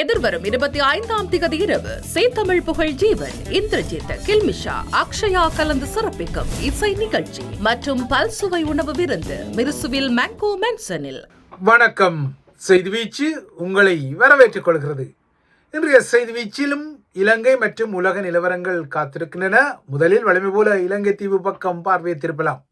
எதிர்வரும் 25ஆம் திகதி இரவு சேத்தமிழ் புகழ் ஜீவன், இந்திரஜித், கில்மிஷா, அக்ஷயா கலந்து சிறப்பிக்கும் இசை நிகழ்ச்சி மற்றும் பல்சுவை உணவு விருந்து மிருசுவில் மேங்கோ மென்சனில். வணக்கம். செய்தி வீச்சு உங்களை வரவேற்றுக் கொள்கிறது. இன்றைய செய்தி வீச்சிலும் இலங்கை மற்றும் உலக நிலவரங்கள் காத்திருக்கின்றன. முதலில் வழமை போல இலங்கை தீவு பக்கம் பார்வையை திருப்பலாம்.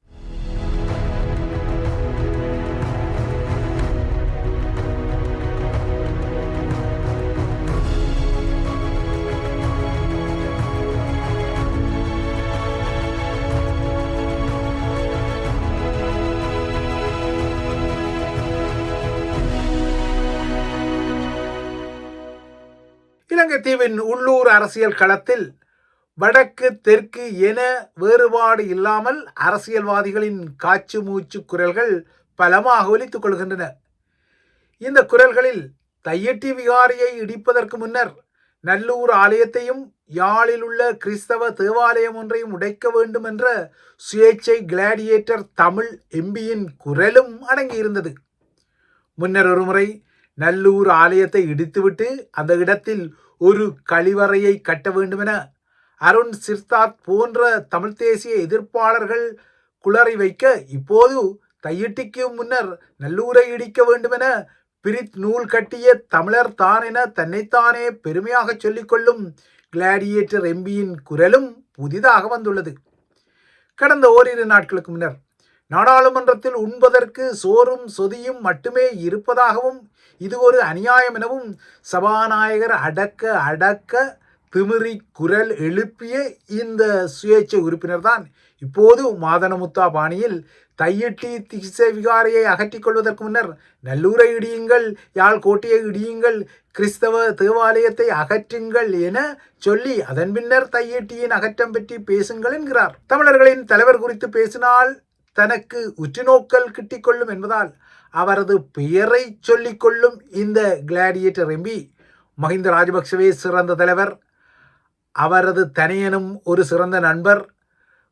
இலங்கை தீவின் உள்ளூர் அரசியல் களத்தில் வடக்கு தெற்கு என வேறுபாடு இல்லாமல் அரசியல்வாதிகளின் காச்சு மூச்சு குரல்கள் பலமாக ஒலித்துக் கொள்கின்றன. இந்த குரல்களில் தையட்டி விகாரியை இடிப்பதற்கு முன்னர் நல்லூர் ஆலயத்தையும் யாழில் உள்ள கிறிஸ்தவ தேவாலயம் ஒன்றையும் உடைக்க வேண்டும் என்ற சுயேட்சை கிளாடியேட்டர் தமிழ் எம்பியின் குரலும் அடங்கியிருந்தது. முன்னர் ஒருமுறை நல்லூர் ஆலயத்தை இடித்துவிட்டு அந்த இடத்தில் ஒரு கழிவறையை கட்ட வேண்டுமென அருண் சிர்தாத் போன்ற தமிழ் தேசிய எதிர்ப்பாளர்கள் குளறி வைக்க, இப்போது தையிட்டிக்கு முன்னர் நல்லூரை இடிக்க வேண்டுமென பிரித் நூல் கட்டிய தமிழர் தான் என தன்னைத்தானே பெருமையாக சொல்லிக்கொள்ளும் கிளாடியேட்டர் எம்பியின் குரலும் புதிதாக வந்துள்ளது. கடந்த ஓரிரு நாட்களுக்கு முன்னர் நாடாளுமன்றத்தில் உண்பதற்கு சோறும் சொதியும் மட்டுமே இருப்பதாகவும் இது ஒரு அநியாயம் எனவும் சபாநாயகர் அடக்க திமிரி குரல் எழுப்பிய இந்த சுயேட்சை உறுப்பினர் தான் இப்போது மாதனமுத்தா பாணியில் தையிட்டி திசை விகாரியை அகற்றிக் கொள்வதற்கு முன்னர் நல்லூரை இடியுங்கள், யாழ் கோட்டையை இடியுங்கள், கிறிஸ்தவ தேவாலயத்தை அகற்றுங்கள் என சொல்லி அதன் பின்னர் தையிட்டியின் அகற்றம் பற்றி பேசுங்கள் என்கிறார். தமிழர்களின் தலைவர் குறித்து பேசினால் தனக்கு உற்றுநோக்கல் கிட்டிக்கொள்ளும் என்பதால் அவரது பெயரை சொல்லிக் கொள்ளும் இந்த கிளாடியேட்டர் எம்பி மஹிந்த ராஜபக்சவே சிறந்த தலைவர், அவரது தனியனும் ஒரு சிறந்த நண்பர்,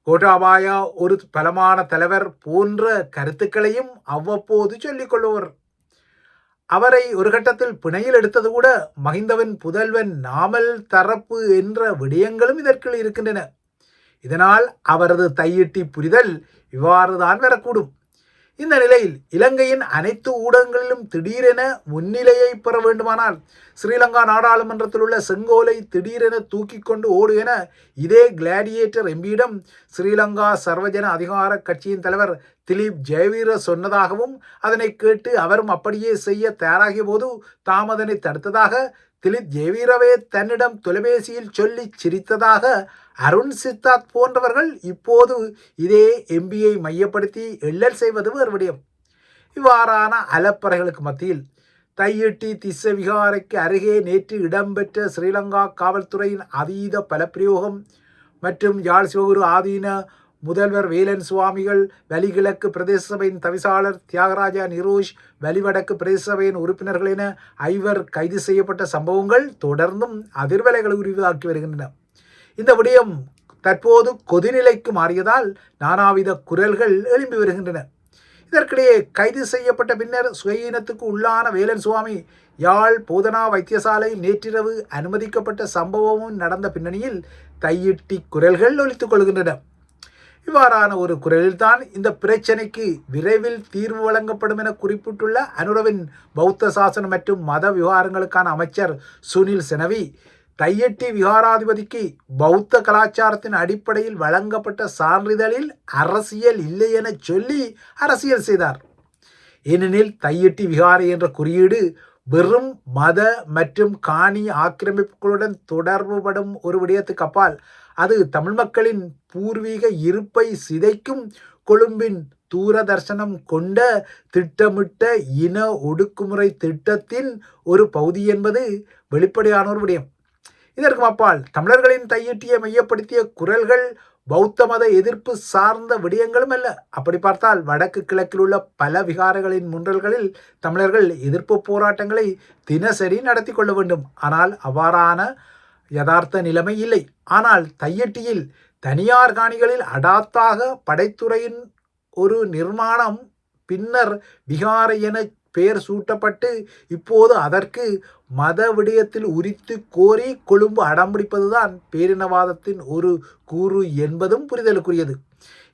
கோட்டாபாயா ஒரு பலமான தலைவர் போன்ற கருத்துக்களையும் அவ்வப்போது சொல்லிக் கொள்ளுவர். அவரை ஒரு கட்டத்தில் பிணையில் எடுத்தது கூட மஹிந்தவின் புதல்வன் நாமல் தரப்பு என்ற விடயங்களும் இதற்குள் இருக்கின்றன. இதனால் அவரது தையிட்டி புரிதல் இவ்வாறுதான் வரக்கூடும். இந்த நிலையில் இலங்கையின் அனைத்து ஊடகங்களிலும் திடீரென முன்னிலையை பெற வேண்டுமானால் ஸ்ரீலங்கா நாடாளுமன்றத்தில் உள்ள செங்கோலை திடீரென தூக்கி கொண்டு ஓடு என இதே கிளாடியேட்டர் எம்பியிடம் ஸ்ரீலங்கா சர்வஜன அதிகார கட்சியின் தலைவர் திலீப் ஜெயவீர சொன்னதாகவும், அதனை கேட்டு அவரும் அப்படியே செய்ய தயாராகிய போது தாம் அதனை தடுத்ததாக திலீப் ஜெயவீரவே தன்னிடம் தொலைபேசியில் சொல்லி சிரித்ததாக அருண் சித்தார்த் போன்றவர்கள் இப்போது இதே எம்பியை மையப்படுத்தி எள்ளல் செய்வது வேறு விடயம். இவ்வாறான அலப்பறைகளுக்கு மத்தியில் தையிட்டி திஸ்ஸ விகாரைக்கு அருகே நேற்று இடம்பெற்ற ஸ்ரீலங்கா காவல்துறையின் அதீத பலப்பிரயோகம் மற்றும் யாழ் சிவகுரு ஆதீன முதல்வர் வேலன் சுவாமிகள், வலிகிழக்கு பிரதேச சபையின் தவிசாளர் தியாகராஜா நிரோஷ், வலிவடக்கு பிரதேச சபையின் உறுப்பினர்கள் என 5 கைது செய்யப்பட்ட சம்பவங்கள் தொடர்ந்தும் அதிர்வலைகளை உருவாக்கி வருகின்றன. இந்த விடயம் தற்போது கொதிநிலைக்கு மாறியதால் நானாவித குரல்கள் எழும்பி வருகின்றன. இதற்கிடையே கைது செய்யப்பட்ட பின்னர் சுயஈனத்துக்கு உள்ளான வேலன் சுவாமி யாழ் போதனா வைத்தியசாலையில் நேற்றிரவு அனுமதிக்கப்பட்ட சம்பவமும் நடந்த பின்னணியில் தையிட்டி குரல்கள் ஒலித்துக் கொள்கின்றன. இவ்வாறான ஒரு குரலில்தான் இந்த பிரச்சனைக்கு விரைவில் தீர்வு வழங்கப்படும் என குறிப்பிட்டுள்ள அனுரவின் பௌத்த சாசன மற்றும் மத விவகாரங்களுக்கான அமைச்சர் சுனில் செனவி, தையிட்டி விகாராதிபதிக்கு பௌத்த கலாச்சாரத்தின் அடிப்படையில் வழங்கப்பட்ட சான்றிதழில் அரசியல் இல்லை என சொல்லி அரசியல் செய்தார். ஏனெனில் தையிட்டி விகாரை என்ற குறியீடு வெறும் மத மற்றும் காணி ஆக்கிரமிப்புகளுடன் தொடர்புபடும் ஒரு விடயத்துக்கு அப்பால் அது தமிழ் மக்களின் பூர்வீக இருப்பை சிதைக்கும் கொழும்பின் தூரதர்சனம் கொண்ட திட்டமிட்ட இன ஒடுக்குமுறை திட்டத்தின் ஒரு பகுதி என்பது வெளிப்படையான ஒரு விடயம். இதற்கு அப்பால் தமிழர்களின் தையிட்டியை மையப்படுத்திய குரல்கள் பௌத்த மத எதிர்ப்பு சார்ந்த விடயங்களும் அல்ல. அப்படி பார்த்தால் வடக்கு கிழக்கில் உள்ள பல விகாரங்களின் முன்றல்களில் தமிழர்கள் எதிர்ப்பு போராட்டங்களை தினசரி நடத்தி கொள்ள வேண்டும். ஆனால் அவ்வாறான யதார்த்த நிலைமை இல்லை. ஆனால் தையிட்டியில் தனியார் காணிகளில் அடாத்தாக படைத்துறையின் ஒரு நிர்மாணம் பின்னர் விகாரை என பெயர் சூட்டப்பட்டு இப்போது அதற்கு மத விடயத்தில் உரித்து கோரி கொழும்பு அடம்பிடிப்பதுதான் பேரினவாதத்தின் ஒரு கூறு என்பதும் புரிதலுக்குரியது.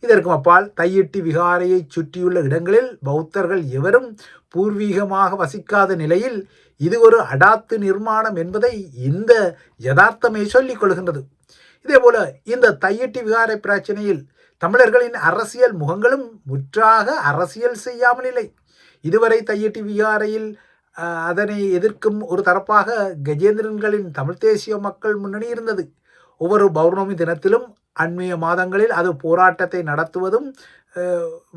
இதற்கு அப்பால் தையிட்டி விகாரையை சுற்றியுள்ள இடங்களில் பௌத்தர்கள் எவரும் பூர்வீகமாக வசிக்காத நிலையில் இது ஒரு அடாத்து நிர்மாணம் என்பதை இந்த யதார்த்தமே சொல்லிக் கொள்கின்றது. இதேபோல இந்த தையிட்டி விகாரை பிரச்சனையில் தமிழர்களின் அரசியல் முகங்களும் முற்றாக அரசியல் செய்யாமல் இல்லை. இதுவரை தையிட்டி விகாரையில் அதனை எதிர்க்கும் ஒரு தரப்பாக கஜேந்திரன்களின் தமிழ் தேசிய மக்கள் முன்னணி இருந்தது. ஒவ்வொரு பௌர்ணமி தினத்திலும் அண்மைய மாதங்களில் அது போராட்டத்தை நடத்துவதும்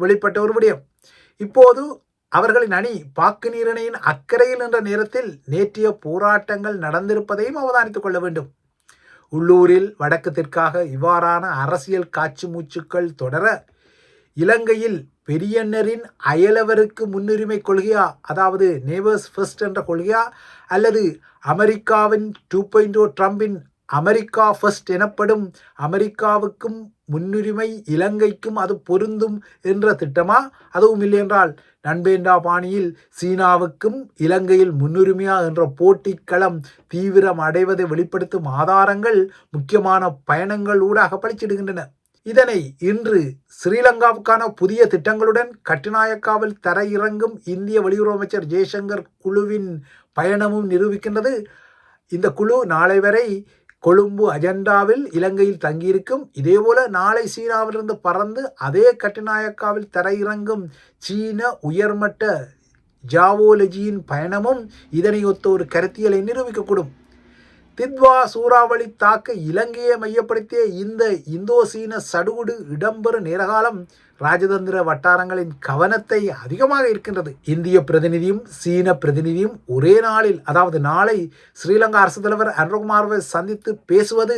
வெளிப்பட்ட ஒரு விடயம். இப்போது அவர்களின் அணி பாக்கு நீரணையின் அக்கறையில் என்ற நேரத்தில் நேற்றைய போராட்டங்கள் நடந்திருப்பதையும் அவதானித்துக் கொள்ள வேண்டும். உள்ளூரில் வடக்கு தெற்காக இவ்வாறான அரசியல் காட்சி மூச்சுக்கள் தொடர இலங்கையில் பெரியண்ணரின் அயலவருக்கு முன்னுரிமை கொள்கையா, அதாவது நேபர்ஸ் ஃபர்ஸ்ட் என்ற கொள்கையா, அல்லது அமெரிக்காவின் 2.0 ட்ரம்பின் அமெரிக்கா ஃபர்ஸ்ட் எனப்படும் அமெரிக்காவுக்கும் முன்னுரிமை இலங்கைக்கும் அது பொருந்தும் என்ற திட்டமா, அதுவும் இல்லை என்றால் நண்பேண்டா பாணியில் சீனாவுக்கும் இலங்கையில் முன்னுரிமையா என்ற போட்டிக்களம் தீவிரம் அடைவதை வெளிப்படுத்தும் ஆதாரங்கள் முக்கியமான பயணங்கள் ஊடாக பளிச்சிடுகின்றன. இதனை இன்று ஸ்ரீலங்காவுக்கான புதிய திட்டங்களுடன் கட்டுநாயக்காவில் தரையிறங்கும் இந்திய வெளியுறவு அமைச்சர் ஜெய்சங்கர் குழுவின் பயணமும் நிரூபிக்கின்றது. இந்த குழு நாளை வரை கொழும்பு அஜெண்டாவில் இலங்கையில் தங்கியிருக்கும். இதேபோல நாளை சீனாவிலிருந்து பறந்து அதே கட்டுநாயக்காவில் தரையிறங்கும் சீன உயர்மட்ட ஜாவோலஜியின் பயணமும் இதனை ஒத்த ஒரு கருத்தியலை நிரூபிக்கக்கூடும். தித்வா சூறாவளி தாக்க இலங்கையை மையப்படுத்திய இந்த இந்தோ சீன சடுகுடு இடம்பெறும் நேரகாலம் ராஜதந்திர வட்டாரங்களின் கவனத்தை அதிகமாக இருக்கின்றது. இந்திய பிரதிநிதியும் சீன பிரதிநிதியும் ஒரே நாளில், அதாவது நாளை ஸ்ரீலங்கா அரசு தலைவர் அனுரகுமாரை சந்தித்து பேசுவது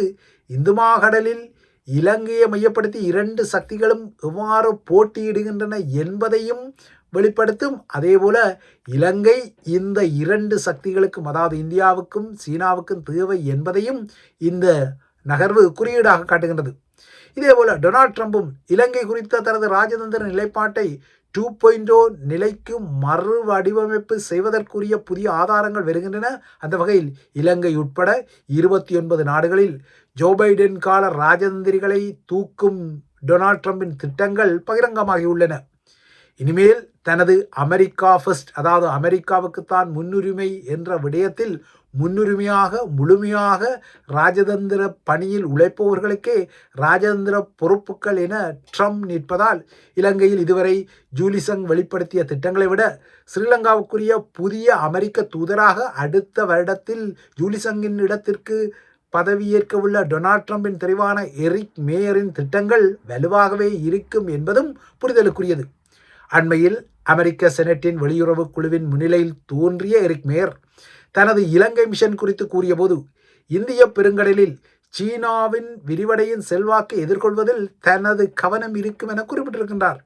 இந்து மாகடலில் இலங்கையை மையப்படுத்தி இரண்டு சக்திகளும் எவ்வாறு போட்டியிடுகின்றன என்பதையும் வெளிப்படுத்தும். அதேபோல இலங்கை இந்த இரண்டு சக்திகளுக்கும், அதாவது இந்தியாவுக்கும் சீனாவுக்கும் தேவை என்பதையும் இந்த நகர்வு குறியீடாக காட்டுகின்றது. இதேபோல டொனால்ட் ட்ரம்பும் இலங்கை குறித்த தனது ராஜதந்திர நிலைப்பாட்டை 2.0 நிலைக்கு மறு வடிவமைப்பு செய்வதற்குரிய புதிய ஆதாரங்கள் வருகின்றன. அந்த வகையில் இலங்கை உட்பட 29 நாடுகளில் ஜோ பைடன் கால ராஜதந்திரிகளை தூக்கும் டொனால்ட் ட்ரம்பின் திட்டங்கள் பகிரங்கமாகியுள்ளன. இனிமேல் தனது அமெரிக்கா ஃபர்ஸ்ட், அதாவது அமெரிக்காவுக்குத்தான் முன்னுரிமை என்ற விடயத்தில் முழுமையாக ராஜதந்திர பணியில் உழைப்பவர்களுக்கே ராஜதந்திர பொறுப்புகள் என ட்ரம்ப் நிற்பதால் இலங்கையில் இதுவரை ஜூலிசங் வெளிப்படுத்திய திட்டங்களை விட ஸ்ரீலங்காவுக்குரிய புதிய அமெரிக்க தூதராக அடுத்த வருடத்தில் ஜூலிசங்கின் இடத்திற்கு பதவியேற்கவுள்ள டொனால்ட் ட்ரம்பின் தெரிவான எரிக் மேயரின் திட்டங்கள் வலுவாகவே இருக்கும் என்பதும் புரிதலுக்குரியது. அண்மையில் அமெரிக்க செனட்டின் வெளியுறவு குழுவின் முன்னிலையில் தோன்றிய எரிக் மேயர் தனது இலங்கை மிஷன் குறித்து கூறியபோது இந்திய பெருங்கடலில் சீனாவின் விரிவடையின் செல்வாக்கை எதிர்கொள்வதில் தனது கவனம் இருக்கும் என குறிப்பிட்டிருக்கின்றார்.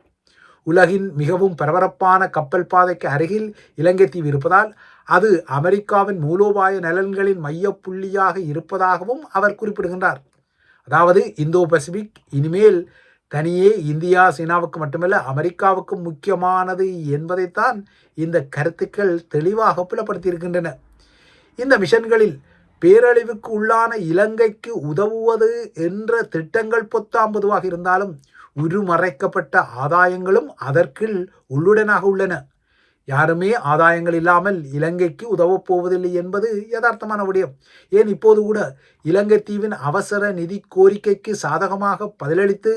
உலகின் மிகவும் பரபரப்பான கப்பல் பாதைக்கு அருகில் இலங்கை தீவு இருப்பதால் அது அமெரிக்காவின் மூலோபாய நலன்களின் மையப்புள்ளியாக இருப்பதாகவும் அவர் குறிப்பிடுகின்றார். அதாவது இந்தோ பசிபிக் இனிமேல் தனியே இந்தியா சீனாவுக்கு மட்டுமல்ல அமெரிக்காவுக்கும் முக்கியமானது என்பதைத்தான் இந்த கருத்துக்கள் தெளிவாக புலப்படுத்தியிருக்கின்றன. இந்த மிஷன்களில் பேரழிவுக்கு உள்ளான இலங்கைக்கு உதவுவது என்ற திட்டங்கள் பொத்தாம் பொதுவாக இருந்தாலும் உருமறைக்கப்பட்ட ஆதாயங்களும் அதற்குள் உள்ளுடனாக உள்ளன. யாருமே ஆதாயங்கள் இல்லாமல் இலங்கைக்கு உதவப் போவதில்லை என்பது யதார்த்தமான விடயம். ஏன் இப்போது கூட இலங்கை தீவின் அவசர நிதி கோரிக்கைக்கு சாதகமாக பதிலளித்து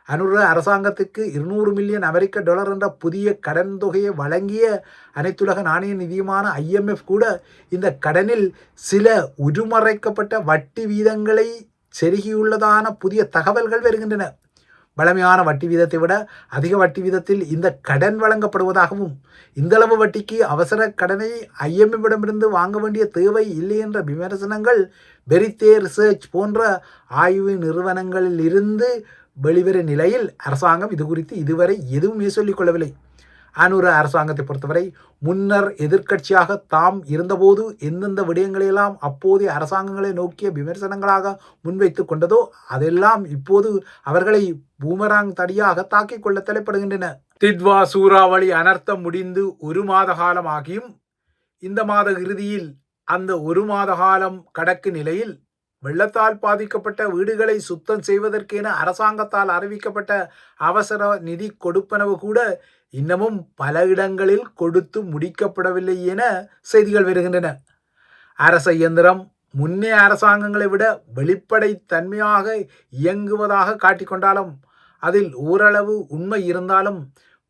அனுர அரசாங்கத்துக்கு 200 மில்லியன் அமெரிக்க டாலர் என்ற புதிய கடன் தொகையை வழங்கிய அனைத்துலக நாணய நிதியமான IMF கூட இந்த கடனில் சில உருமறைக்கப்பட்ட வட்டி வீதங்களை செருகியுள்ளதான புதிய தகவல்கள் வருகின்றன. வழமையான வட்டி வீதத்தை விட அதிக வட்டி வீதத்தில் இந்த கடன் வழங்கப்படுவதாகவும் இந்தளவு வட்டிக்கு அவசர கடனை IMF-இடமிருந்து வாங்க வேண்டிய தேவை இல்லை என்ற விமர்சனங்கள் வெரித்தே ரிசர்ச் போன்ற ஆய்வு நிறுவனங்களில் இருந்து வெளிவரும் நிலையில் அரசாங்கம் இது குறித்து இதுவரை எதுவுமே சொல்லிக் கொள்ளவில்லை. அனுர அரசாங்கத்தை பொறுத்தவரை முன்னர் எதிர்க்கட்சியாக தாம் இருந்தபோது எந்தெந்த விடயங்களையெல்லாம் அப்போதைய அரசாங்கங்களை நோக்கிய விமர்சனங்களாக முன்வைத்து கொண்டதோ அதெல்லாம் இப்போது அவர்களை பூமராங் தடியாக தாக்கிக் கொள்ள தலைப்படுகின்றன. தித்வா சூறாவளி அனர்த்தம் முடிந்து 1 மாத காலம் ஆகியும் இந்த மாத இறுதியில் அந்த 1 மாத காலம் கடக்கு நிலையில் வெள்ளத்தால் பாதிக்கப்பட்ட வீடுகளை சுத்தம் செய்வதற்கென அரசாங்கத்தால் அறிவிக்கப்பட்ட அவசர நிதி கொடுப்பனவு கூட இன்னமும் பல இடங்களில் கொடுத்து முடிக்கப்படவில்லை என செய்திகள் வருகின்றன. அரச இயந்திரம் முன்னே அரசாங்கங்களை விட வெளிப்படை தன்மையாக இயங்குவதாக காட்டிக்கொண்டாலும் அதில் ஓரளவு உண்மை இருந்தாலும்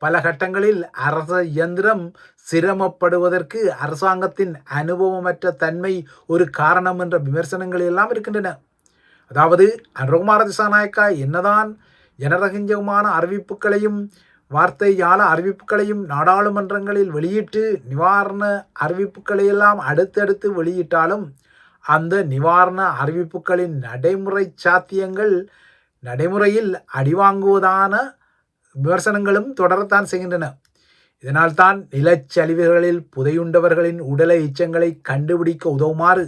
பல கட்டங்களில் அரச இயந்திரம் சிரமப்படுவதற்கு அரசாங்கத்தின் அனுபவமற்ற தன்மை ஒரு காரணம் என்ற விமர்சனங்கள் எல்லாம் இருக்கின்றன. அதாவது அனுரகுமார திசாநாயக்கா என்னதான் ஜனரஞ்சகமான அறிவிப்புகளையும் வார்த்தையால அறிவிப்புகளையும் நாடாளுமன்றங்களில் வெளியிட்டு நிவாரண அறிவிப்புகளையெல்லாம் அடுத்தடுத்து வெளியிட்டாலும் அந்த நிவாரண அறிவிப்புகளின் நடைமுறை சாத்தியங்கள் நடைமுறையில் அடிவாங்குவதான விமர்சனங்களும் தொடரத்தான் செய்கின்றன. இதனால்தான் நிலச்சரிவுகளில் புதையுண்டவர்களின் உடலை எச்சங்களை கண்டுபிடிக்க உதவுமாறு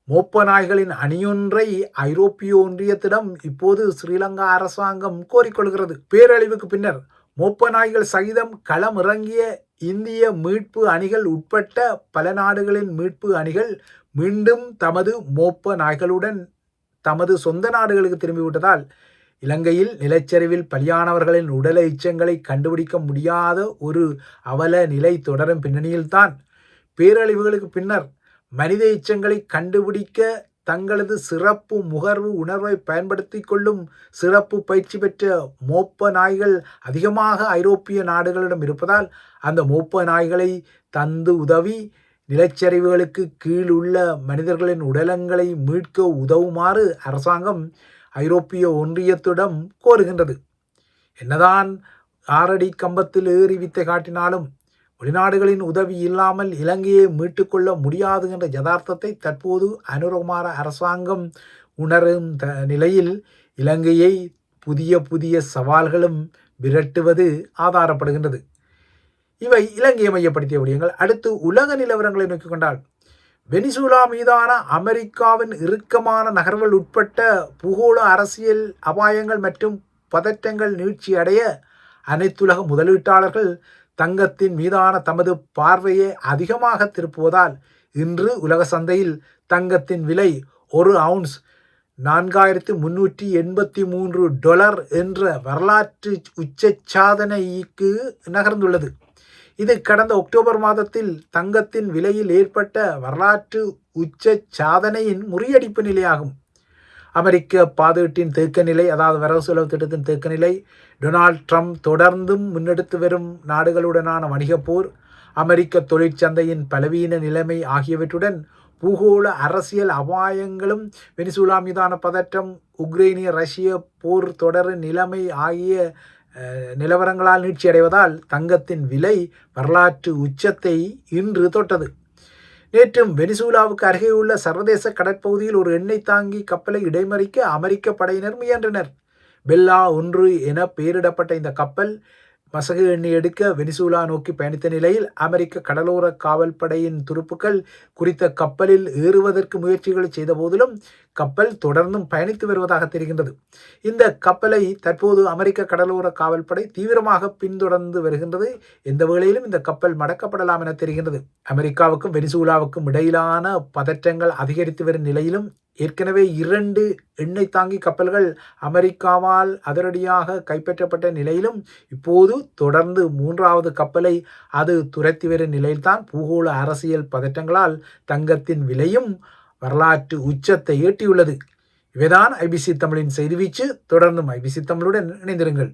மோப்ப நாய்களின் அணியொன்றை ஐரோப்பிய ஒன்றியத்திடம் இப்போது ஸ்ரீலங்கா அரசாங்கம் கோரிக்கொள்கிறது. பேரழிவுக்கு பின்னர் மோப்ப நாய்கள் சகிதம் களம் இறங்கிய இந்திய மீட்பு அணிகள் உட்பட்ட பல நாடுகளின் மீட்பு அணிகள் மீண்டும் தமது மோப்ப நாய்களுடன் தமது சொந்த நாடுகளுக்கு திரும்பிவிட்டதால் இலங்கையில் நிலச்சரிவில் பலியானவர்களின் உடல் எச்சங்களை கண்டுபிடிக்க முடியாத ஒரு அவல நிலை தொடரும் பின்னணியில்தான் பேரழிவுகளுக்கு பின்னர் மனித எச்சங்களை கண்டுபிடிக்க தங்களது சிறப்பு முகர்வு உணர்வை பயன்படுத்தி கொள்ளும் சிறப்பு பயிற்சி பெற்ற மோப்ப நாய்கள் அதிகமாக ஐரோப்பிய நாடுகளிடம் இருப்பதால் அந்த மோப்ப நாய்களை தந்து உதவி நிலச்சரிவுகளுக்கு கீழ் உள்ள மனிதர்களின் உடலங்களை மீட்க உதவுமாறு அரசாங்கம் ஐரோப்பிய ஒன்றியத்திடம் கோருகின்றது. என்னதான் 6 அடி கம்பத்தில் ஏறி வித்தை காட்டினாலும் வெளிநாடுகளின் உதவி இல்லாமல் இலங்கையை மீட்டுக்கொள்ள முடியாது என்ற யதார்த்தத்தை தற்போது அனுரகுமார அரசாங்கம் உணரும் நிலையில் இலங்கையை புதிய சவால்களும் விரட்டுவது ஆதாரப்படுகின்றது. இவை இலங்கையை மையப்படுத்திய விடயங்கள். அடுத்து உலக நிலவரங்களை நோக்கிக் கொண்டால் வெனிசுலா மீதான அமெரிக்காவின் இறுக்கமான நகர்வுகள் உட்பட்ட பூகோள அரசியல் அபாயங்கள் மற்றும் பதற்றங்கள் நீட்சி அடைய அனைத்துலக முதலீட்டாளர்கள் தங்கத்தின் மீதான தமது பார்வையை அதிகமாக திருப்புவதால் இன்று உலக சந்தையில் தங்கத்தின் விலை 1 அவுன்ஸ் $4,383 என்ற வரலாற்று உச்ச சாதனைக்கு நகர்ந்துள்ளது. இது கடந்த அக்டோபர் மாதத்தில் தங்கத்தின் விலையில் ஏற்பட்ட வரலாற்று உச்ச சாதனையின் முறியடிப்பு நிலையாகும். அமெரிக்க பாதீட்டின் தேக்க நிலை, அதாவது வரவு செலவு திட்டத்தின் தேக்க நிலை, டொனால்ட் ட்ரம்ப் தொடர்ந்தும் முன்னெடுத்து வரும் நாடுகளுடனான வணிகப் போர், அமெரிக்க தொழிற்சந்தையின் பலவீன நிலைமை ஆகியவற்றுடன் பூகோள அரசியல் அபாயங்களும் வெனிசுலா மீதான பதற்றம், உக்ரைனிய ரஷ்ய போர் தொடர் நிலைமை ஆகிய நிலவரங்களால் நீட்சியடைவதால் தங்கத்தின் விலை வரலாற்று உச்சத்தை இன்று தொட்டது. நேற்றும் வெனிசுலாவுக்கு அருகே உள்ள சர்வதேச கடற்பகுதியில் ஒரு எண்ணெய் தாங்கி கப்பலை இடைமறிக்க அமெரிக்க படையினர் முயன்றனர். பெல்லா 1 என பெயரிடப்பட்ட இந்த கப்பல் மசகு எண்ணெய் எடுக்க வெனிசுலா நோக்கி பயணித்த நிலையில் அமெரிக்க கடலோர காவல் படையின் துருப்புக்கள் குறித்த கப்பலில் ஏறுவதற்கு முயற்சிகள் செய்த போதிலும் கப்பல் தொடர்ந்தும் பயணித்து வருவதாக தெரிகின்றது. இந்த கப்பலை தற்போது அமெரிக்க கடலோர காவல் படை தீவிரமாக பின்தொடர்ந்து வருகின்றது. எந்த வேளையிலும் இந்த கப்பல் மடக்கப்படலாம் என தெரிகின்றது. அமெரிக்காவுக்கும் வெனிசுலாவுக்கும் இடையிலான பதற்றங்கள் அதிகரித்து வரும் நிலையிலும் ஏற்கனவே 2 எண்ணெய் தாங்கி கப்பல்கள் அமெரிக்காவால் அதிரடியாக கைப்பற்றப்பட்ட நிலையிலும் இப்போது தொடர்ந்து 3வது கப்பலை அது துரத்தி வரும் நிலையில்தான் பூகோள அரசியல் பதற்றங்களால் தங்கத்தின் விலையும் வரலாற்று உச்சத்தை எட்டியுள்ளது. இவைதான் ஐபிசி தமிழின் செய்தி வீச்சு. தொடர்ந்தும் ஐபிசி தமிழுடன் இணைந்திருங்கள்.